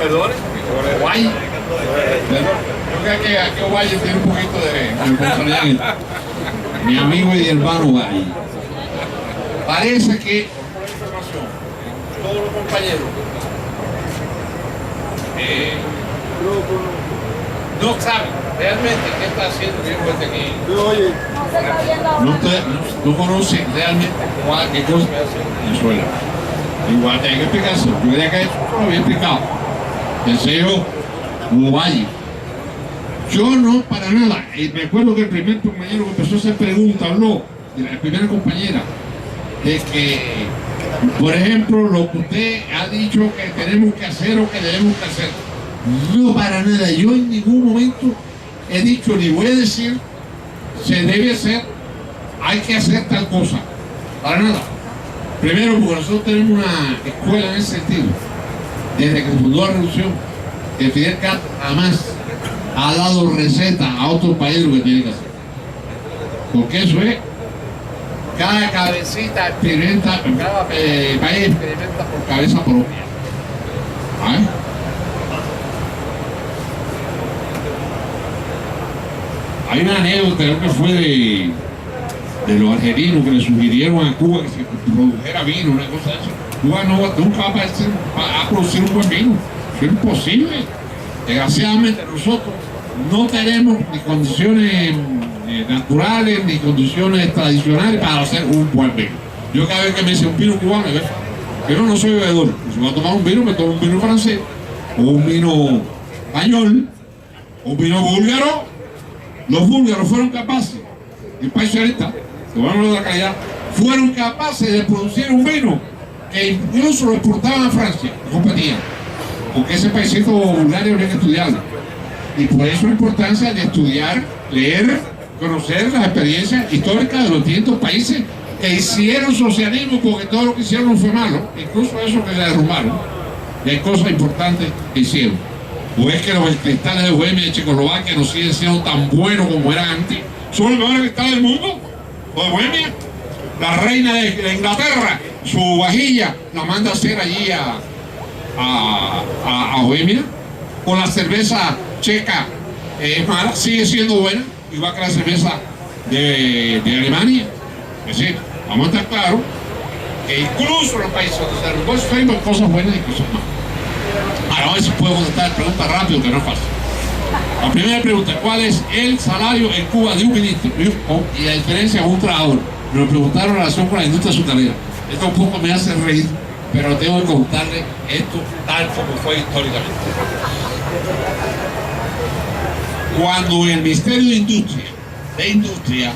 Perdone, Ovalle. Yo creo que aquí Ovalle tiene un poquito de responsabilidad. Mi amigo y hermano Ovalle. Parece que, por la información, todos los compañeros no saben realmente qué está haciendo el viejo aquí. No conocen realmente qué cosa hace Venezuela. Igual hay que explicarse. Yo creía que eso lo había explicado. El señor Ovalle. Yo no, para nada. Y me acuerdo que el primer compañero que empezó a hacer preguntas habló, la primera compañera, de que, por ejemplo, lo que usted ha dicho que tenemos que hacer o que debemos que hacer. No, para nada. Yo en ningún momento he dicho ni voy a decir se debe hacer, hay que hacer tal cosa. Para nada. Primero, porque nosotros tenemos una escuela en ese sentido. Desde que se fundó la revolución, que Fidel Castro jamás ha dado receta a otro país lo que tiene que hacer. Porque eso es, cada cabecita experimenta, cada país experimenta por cabeza propia. ¿Vale? Hay una anécdota, creo que fue de los argelinos que le sugirieron a Cuba que se produjera vino, una cosa de eso. Cuba nunca va a producir un buen vino. Eso es imposible. Desgraciadamente nosotros no tenemos ni condiciones naturales ni condiciones tradicionales para hacer un buen vino. Yo cada vez que me dice un vino cubano, yo no soy bebedor. Si voy a tomar un vino, me tomo un vino francés, o un vino español, o un vino búlgaro. Los búlgaros fueron capaces, el país ahorita, que van a hablar de la calidad, fueron capaces de producir un vino que incluso lo exportaban a Francia, y competían, porque ese paisito bulgario habría que estudiarlo. Y por eso la importancia de estudiar, leer, conocer las experiencias históricas de los distintos países que hicieron socialismo, porque todo lo que hicieron no fue malo, incluso eso que se derrumbaron. Y hay cosas importantes que hicieron. ¿O es que los cristales de Bohemia y Checoslovaquia no siguen siendo tan buenos como eran antes? ¿Son los mejores cristales del mundo? ¿O de Bohemia? La reina de Inglaterra, su vajilla, la manda a hacer allí a Bohemia. ¿O la cerveza checa es mala? Sigue siendo buena, igual que la cerveza de Alemania. Es decir, vamos a estar claros que incluso los países donde se derrumbó hay cosas buenas y cosas malas. Ahora, a ver si puedo contestar preguntas rápido, que no es fácil. La primera pregunta, ¿cuál es el salario en Cuba de un ministro y la diferencia con un trabajador? Me lo preguntaron en relación con la industria azucarera. Esto un poco me hace reír, pero tengo que contarle esto tal como fue históricamente. Cuando el Ministerio de Industria,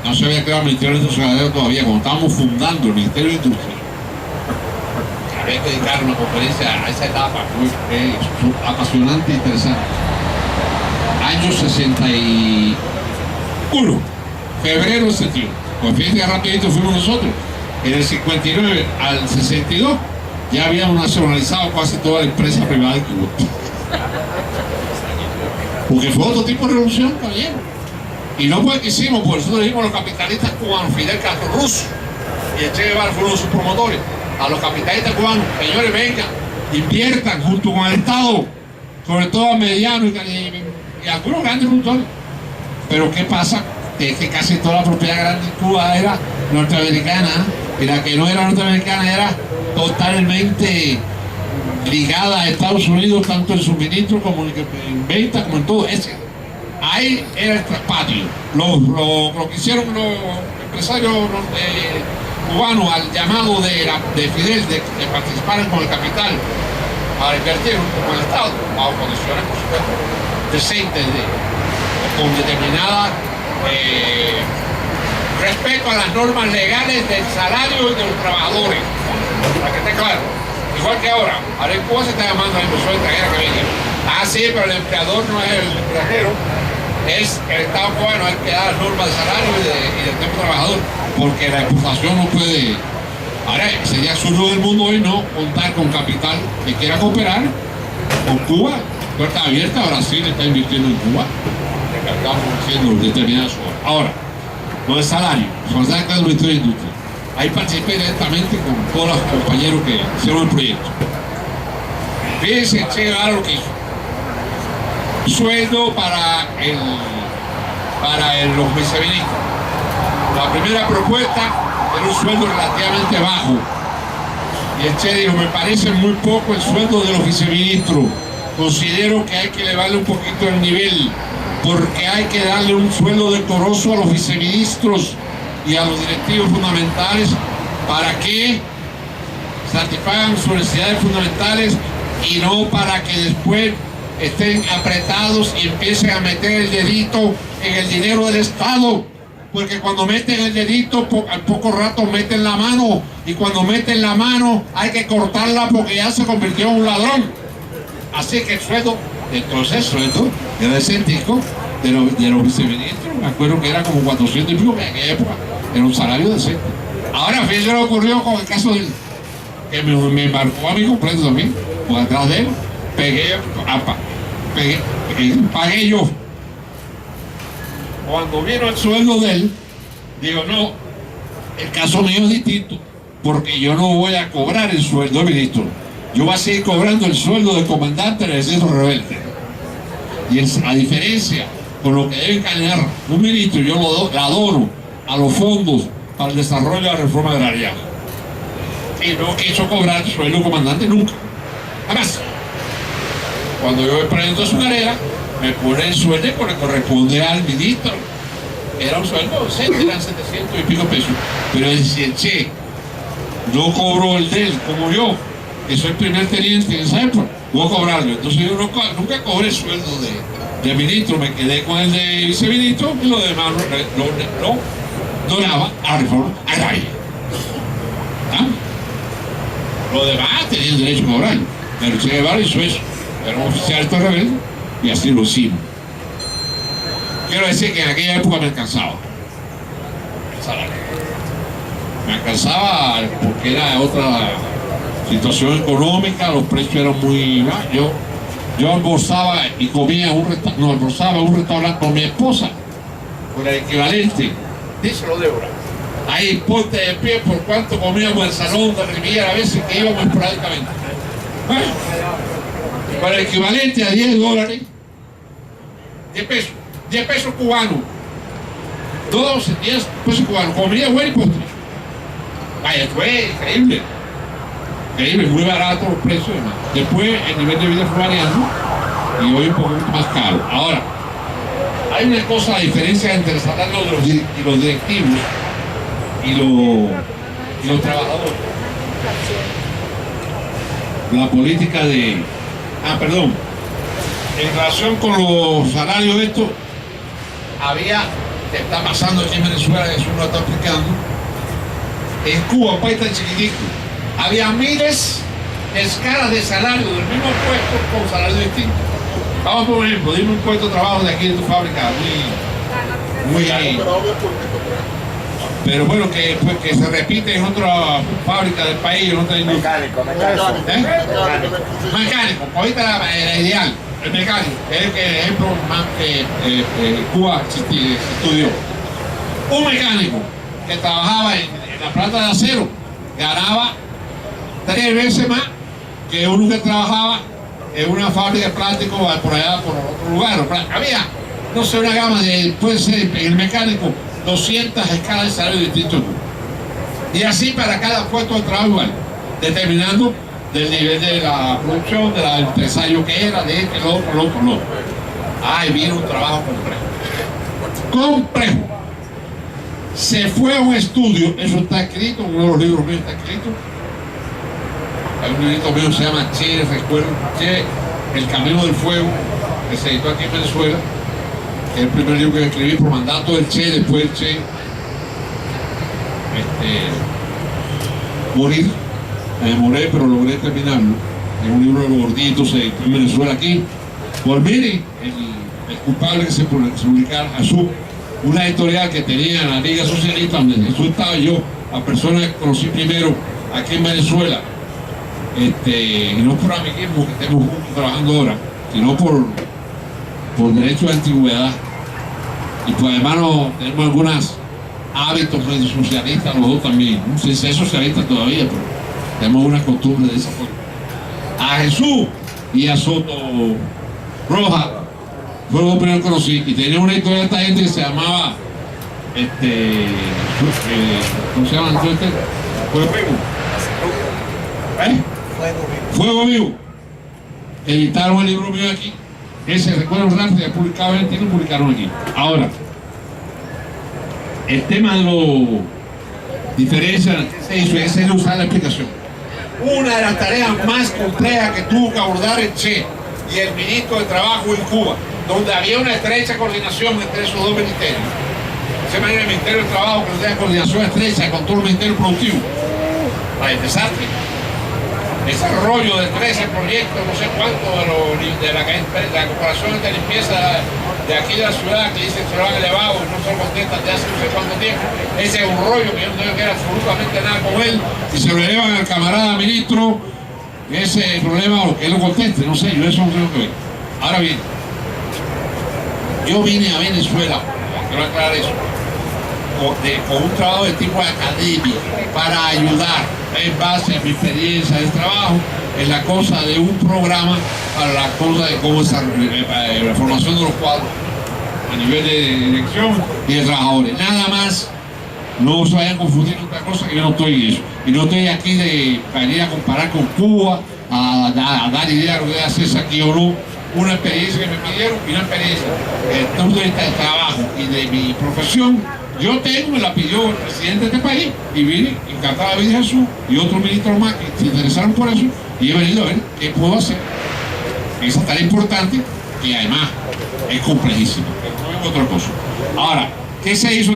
no se había creado el Ministerio de Industria Azucarera todavía, cuando estábamos fundando el Ministerio de Industria, había que dedicar una conferencia a esa etapa, fue apasionante e interesante. Año 61, febrero del 61. Pues fíjense que rapidito fuimos nosotros. En el 59 al 62 ya habíamos nacionalizado casi toda la empresa privada de Cuba. Porque fue otro tipo de revolución, caballero. Y no fue que hicimos, por eso dijimos los capitalistas cubanos, Fidel Castro ruso y el Che Guevara fueron sus promotores. A los capitalistas cubanos, señores, vengan, inviertan junto con el Estado, sobre todo a medianos y a algunos grandes productores. Pero ¿qué pasa? Es que casi toda la propiedad grande en Cuba era norteamericana, y la que no era norteamericana era totalmente ligada a Estados Unidos, tanto en suministro como en venta, como en todo. Ahí era el traspatio. Lo que hicieron los empresarios cubanos al llamado de Fidel de participar con el capital para invertir con el Estado, bajo condiciones, por supuesto, decentes, con determinada respeto a las normas legales del salario y de los trabajadores, para que esté claro. Igual que ahora en Cuba se está llamando a la inversión extranjera que venga. Ah, sí, pero el empleador no es el extranjero, es el Estado cubano el que da las normas de salario y del tiempo trabajador, porque la exportación no puede. Ahora, sería absurdo del mundo hoy no contar con capital que quiera cooperar con Cuba. Puerta abierta, Brasil está invirtiendo en Cuba, estamos haciendo determinadas cosas. Ahora, lo de salario, sobre todo el Ministerio de Industria. Ahí participé directamente con todos los compañeros que hicieron el proyecto. Fíjense, Che Guevara lo que hizo. Sueldo para los viceministros. La primera propuesta era un sueldo relativamente bajo. Y el Che dijo, me parece muy poco el sueldo de los viceministros. Considero que hay que elevarle un poquito el nivel, porque hay que darle un sueldo decoroso a los viceministros y a los directivos fundamentales para que satisfagan sus necesidades fundamentales y no para que después estén apretados y empiecen a meter el dedito en el dinero del Estado, porque cuando meten el dedito al poco rato meten la mano, y cuando meten la mano hay que cortarla porque ya se convirtió en un ladrón. Así que el sueldo, entonces sueldo era decentico de los viceministros, me acuerdo que era como 400 y pico, en aquella época era un salario decente. Ahora fíjense lo que ocurrió con el caso del que me embarcó a mí completo también, por atrás de él, pagué yo. Cuando vino el sueldo de él, digo, no, el caso mío es distinto, porque yo no voy a cobrar el sueldo del ministro, yo voy a seguir cobrando el sueldo del comandante del ejército rebelde. Y a diferencia con lo que debe ganar un ministro, yo la dono a los fondos para el desarrollo de la reforma agraria. Y no quiso cobrar el sueldo del comandante nunca, jamás. Cuando yo me presento a su carrera, me pone el sueldo que le corresponde al ministro. Era un sueldo, eran 700 y pico pesos. Pero si el Che no cobró el de él, como yo, que soy primer teniente en esa época, voy a cobrarlo. Entonces yo nunca cobré el sueldo de ministro, me quedé con el de viceministro y lo demás lo donaba a la reforma agraria. ¿Ah? Lo demás tenían derecho a cobrar. Pero Che Guevara hizo eso. Era un oficial rebelde y así lo hicimos. Quiero decir que en aquella época me alcanzaba el salario. Me alcanzaba porque era otra situación económica, los precios eran muy bajos. Yo almorzaba y comía almorzaba en un restaurante con mi esposa, por el equivalente, díselo Débora. Ahí ponte de pie por cuánto comíamos en el salón de Riviera, a veces que íbamos esporádicamente. Para el equivalente a $10, 10 pesos cubanos, 10 pesos cubanos, comida buena y postre. Vaya, fue increíble, muy barato los precios y demás. Después el nivel de vida fue variando y hoy un poco más caro. Ahora, hay una cosa, la diferencia entre el salario de los directivos y los trabajadores. La política de... perdón. En relación con los salarios de esto, que está pasando aquí en Venezuela, eso no lo está explicando. En Cuba, un país tan chiquitico, había miles de escalas de salario del mismo puesto con salarios distintos. Vamos por ejemplo, dime un puesto de trabajo de aquí de tu fábrica, muy pero bueno, que se repite en otra fábrica del país, en otra industria. Mecánico, ahorita era ideal. El mecánico, es el ejemplo más que Cuba estudió. Un mecánico que trabajaba en la planta de acero ganaba 3 veces más que uno que trabajaba en una fábrica de plástico por allá, por otro lugar. Había, no sé, una gama de, puede ser en el mecánico, 200 escalas de salario distintos. Y así para cada puesto de trabajo igual, determinando del nivel de la producción, del ensayo que era, de este, lo otro. Ahí viene un trabajo complejo. Se fue a un estudio, eso está escrito, uno de los libros míos está escrito. Hay un librito mío que se llama Che, recuerdo, Che, El Camino del Fuego, que se editó aquí en Venezuela, que es el primer libro que escribí por mandato del Che, después del Che morir. Me demoré, pero logré terminarlo. Es un libro de los gorditos en Venezuela aquí. Por Miri, el culpable que se publicara a una editorial que tenía la Liga Socialista, donde Jesús estaba yo, la persona que conocí primero aquí en Venezuela. Y no por amiguismo que estemos juntos trabajando ahora, sino por derecho de antigüedad. Y pues además tenemos algunos hábitos socialistas, los dos también. Sin ser socialistas todavía, pero tenemos una costumbre de esa forma. A Jesús y a Soto Roja. Fue lo primero que conocí. Y tenía una historia de esta gente que se llamaba, ¿cómo se llama? Fuego Vivo. Fuego Vivo. Editaron el libro mío aquí. Ese recuerdo rápido, ya publicado en el título, publicaron aquí. Ahora, el tema de los diferencias que se hizo, ese es usar la explicación. Una de las tareas más complejas que tuvo que abordar el Che y el ministro de Trabajo en Cuba, donde había una estrecha coordinación entre esos dos ministerios. Se imagina el Ministerio de Trabajo que tenga coordinación estrecha con todo el Ministerio Productivo. Para el desastre. Desarrollo de 13 proyectos, no sé cuánto, de la corporación de limpieza de aquí de la ciudad, que dicen que se lo han elevado y no se lo contestan de hace no sé cuánto tiempo. Ese es un rollo que yo no tengo que ver absolutamente nada con él. Y se lo elevan al camarada ministro, ese problema, o que él lo conteste, no sé, yo eso no tengo que ver. Ahora bien, yo vine a Venezuela, quiero aclarar eso, con un trabajo de tipo académico para ayudar en base a mi experiencia de trabajo en la cosa de un programa para la cosa de cómo la formación de los cuadros a nivel de dirección y de trabajadores. Nada más, no se vayan a confundir otra cosa, que yo no estoy en eso. Y no estoy aquí para ir a comparar con Cuba, a dar ideas de hacerse aquí o no. Una experiencia que me pidieron y una experiencia desde el punto de vista del trabajo y de mi profesión. Yo tengo, me la pidió el presidente de este país y vine, encantado de venir Jesús y otros ministros más que se interesaron por eso y he venido a ver qué puedo hacer. Esa tarea importante que además es complejísima, no es otra cosa. Ahora, ¿qué se hizo?